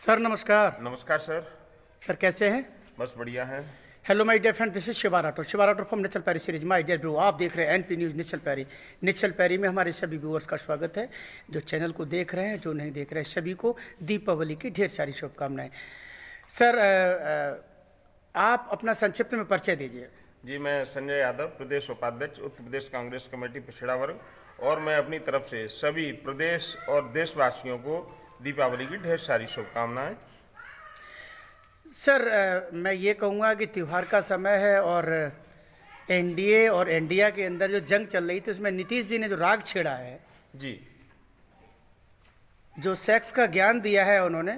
Sir नमस्कार। नमस्कार sir. Sir कैसे हैं? बस बढ़िया हैं। Hello my dear friend, this is Shiva Rathore from Nishchal Pari series. My dear viewer, आप देख रहे हैं एनपी न्यूज़ निश्चल पैरी में हमारे सभी व्यूअर्स का स्वागत है। जो चैनल को देख रहे हैं, जो नहीं देख रहे हैं, सभी को दीपावली की ढेर सारी शुभकामनाएं। सर आप अपना संक्षिप्त में परिचय दीजिए। जी, मैं संजय यादव, प्रदेश उपाध्यक्ष, उत्तर प्रदेश कांग्रेस कमेटी पिछड़ा वर्ग, और मैं अपनी तरफ से सभी प्रदेश और देशवासियों को दीपावली की ढेर सारी शुभकामनाएं। सर मैं ये कहूँगा कि त्यौहार का समय है और एनडीए और इंडिया के अंदर जो जंग चल रही थी उसमें नीतीश जी ने जो राग छेड़ा है, जी, जो सेक्स का ज्ञान दिया है उन्होंने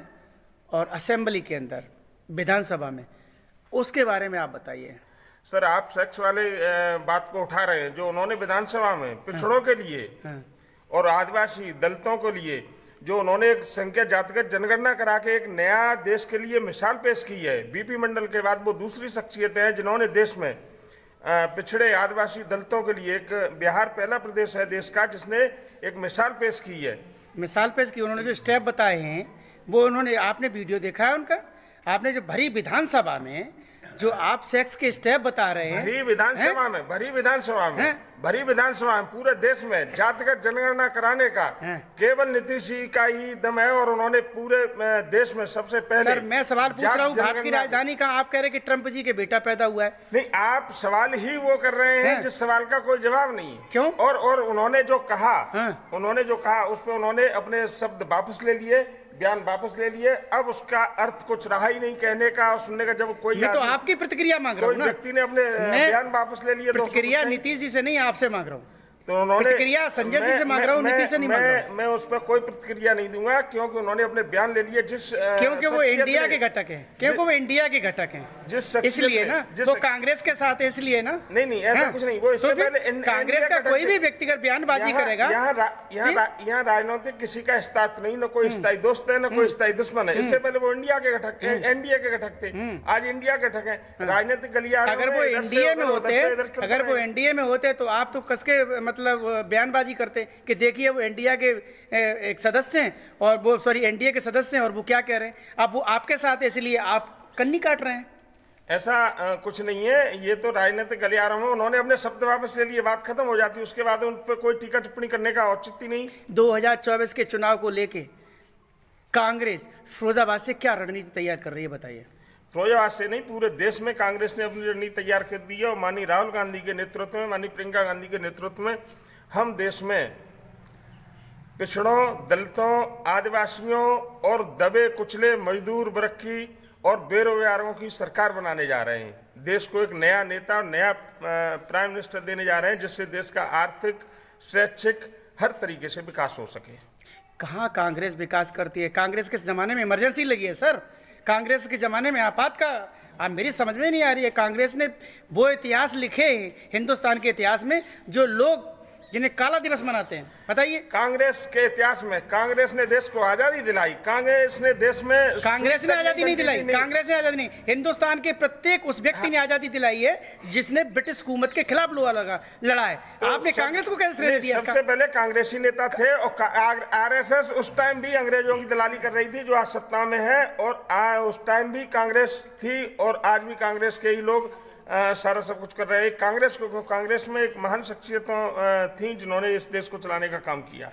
और असेंबली के अंदर विधानसभा में, उसके बारे में आप बताइए। सर, आप सेक्स वाले बात को उठा रहे हैं। जो उन्होंने विधानसभा में पिछड़ों के लिए और आदिवासी दलितों के लिए जो उन्होंने एक संख्या जातिगत जनगणना करा के एक नया देश के लिए मिसाल पेश की है। बीपी मंडल के बाद वो दूसरी शख्सियत है जिन्होंने देश में पिछड़े आदिवासी दलितों के लिए, एक बिहार पहला प्रदेश है देश का जिसने एक मिसाल पेश की है। मिसाल पेश की, उन्होंने जो स्टेप बताए हैं वो उन्होंने, आपने वीडियो देखा है उनका? आपने जो भरी विधानसभा में जो आप सेक्स के स्टेप बता रहे हैं, भरी विधानसभा में पूरे देश में जातिगत जनगणना कराने का केवल नीतीश जी का ही दम है और उन्होंने पूरे देश में सबसे पहले। सर मैं सवाल पूछ रहा हूँ, भारत की राजधानी का आप कह रहे हैं कि ट्रंप जी के बेटा पैदा हुआ है। नहीं, आप सवाल ही वो कर रहे हैं जिस सवाल का कोई जवाब नहीं। क्यों? और उन्होंने जो कहा उस पर उन्होंने अपने शब्द वापस ले लिए, बयान वापस ले लिए। अब उसका अर्थ कुछ रहा ही नहीं कहने का और सुनने का। जब कोई, मैं तो आपकी प्रतिक्रिया मांग रहा हूँ ना। कोई व्यक्ति ने अपने बयान वापस ले लिए, प्रतिक्रिया नीतीश जी से नहीं, आपसे मांग रहा हूँ। तो उन्होंने प्रतिक्रिया संजय जी से मांग रहा हूँ, नीतीश से नहीं मांग रहा हूँ। मैं उस पर कोई प्रतिक्रिया नहीं दूंगा क्योंकि उन्होंने अपने बयान ले लिए। क्योंकि वो इंडिया के घटक हैं, इसलिए ना, तो कांग्रेस के साथ है इसलिए ना। नहीं, ऐसा कुछ नहीं। वो इससे पहले कांग्रेस का कोई भी व्यक्तिगत बयानबाजी करेगा। यहाँ राजनीतिक किसी का स्थायित्व नहीं, न कोई स्थायी दोस्त है न कोई स्थायी दुश्मन है। इससे पहले वो इंडिया के घटक, एनडीए के घटक थे, आज इंडिया के घटक है। राजनीतिक गलियारे अगर वो एनडीए में होते तो आप तो कसके मतलब बयानबाजी करते कि देखिए वो इंडिया के एक सदस्य हैं और वो एनडीए के सदस्य हैं और वो क्या कह रहे हैं। अब वो आपके साथ है इसलिए आप कन्नी काट रहे हैं। ऐसा कुछ नहीं है। ये तो राजनीतिक गलियारों में उन्होंने अपने शब्द वापस ले लिए, बात खत्म हो जाती है। उसके बाद उन पर कोई टीका टिप्पणी करने का औचित्य नहीं। 2024 के चुनाव को लेके कांग्रेस फिरोजाबाद से क्या रणनीति तैयार कर रही है, बताइए। फिरोजाबाद से नहीं, पूरे देश में कांग्रेस ने अपनी रणनीति तैयार कर दी है और माननीय राहुल गांधी के नेतृत्व में, माननीय प्रियंका गांधी के नेतृत्व में हम देश में पिछड़ों, दलितों, आदिवासियों और दबे कुचले मजदूर वर्ग की और बेरोजगारों की सरकार बनाने जा रहे हैं। देश को एक नया नेता और नया प्राइम मिनिस्टर देने जा रहे हैं जिससे देश का आर्थिक, शैक्षिक हर तरीके से विकास हो सके। कहाँ कांग्रेस विकास करती है? कांग्रेस के जमाने में इमरजेंसी लगी है सर। कांग्रेस के जमाने में आपात का, आप मेरी समझ में नहीं आ रही है। कांग्रेस ने वो इतिहास लिखे हैं हिंदुस्तान के इतिहास में जो लोग जिन्हें काला दिवस मनाते हैं, बताइए। कांग्रेस के इतिहास में कांग्रेस ने देश को आजादी दिलाई। कांग्रेस ने देश में, कांग्रेस ने आजादी नहीं दिलाई, कांग्रेस ने आजादी नहीं, हिंदुस्तान के प्रत्येक उस व्यक्ति ने आजादी दिलाई है जिसने ब्रिटिश हुकूमत के खिलाफ लड़ा है। तो आपने कांग्रेस को कैसे श्रेय दिया? सबसे पहले कांग्रेसी नेता थे और आरएसएस उस टाइम भी अंग्रेजों की दलाली कर रही थी जो आज सत्ता में है, और उस टाइम भी कांग्रेस थी और आज भी कांग्रेस के ही लोग सारा सब कुछ कर रहे हैं। कांग्रेस में एक महान शख्सियतें थी जिन्होंने इस देश को चलाने का काम किया।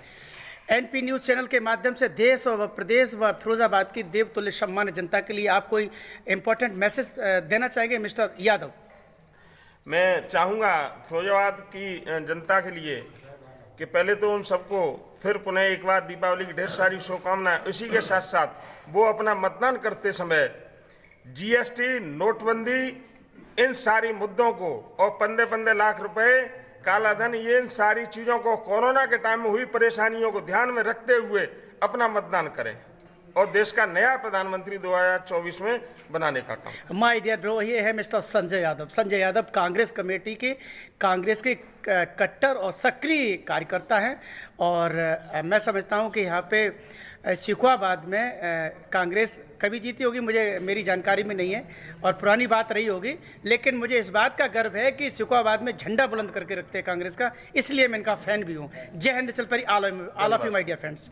एनपी न्यूज़ चैनल के माध्यम से देश और प्रदेश व फिरोजाबाद की देवतुल्य सम्मान्य जनता के लिए आप कोई इंपॉर्टेंट मैसेज देना चाहेंगे मिस्टर यादव? मैं चाहूँगा फिरोजाबाद की जनता के लिए कि पहले तो उन सबको फिर पुनः एक बार दीपावली की ढेर सारी शुभकामनाएं। इसी के साथ साथ वो अपना मतदान करते समय जीएसटी, नोटबंदी, इन सारी मुद्दों को और 15 लाख रुपए काला धन, ये इन सारी चीजों को, कोरोना के टाइम में हुई परेशानियों को ध्यान में रखते हुए अपना मतदान करें और देश का नया प्रधानमंत्री 2024 में बनाने का काम। माय डियर ब्रो, ये है मिस्टर संजय यादव कांग्रेस कमेटी के, कांग्रेस के कट्टर और सक्रिय कार्यकर्ता हैं। और मैं समझता हूं कि यहाँ पे शिकोहाबाद में कांग्रेस कभी जीती होगी, मेरी जानकारी में नहीं है और पुरानी बात रही होगी, लेकिन मुझे इस बात का गर्व है कि शिकोहाबाद में झंडा बुलंद करके रखते हैं कांग्रेस का, इसलिए मैं इनका फैन भी हूँ। जय हिंद, चल परी, all of you my dear friends.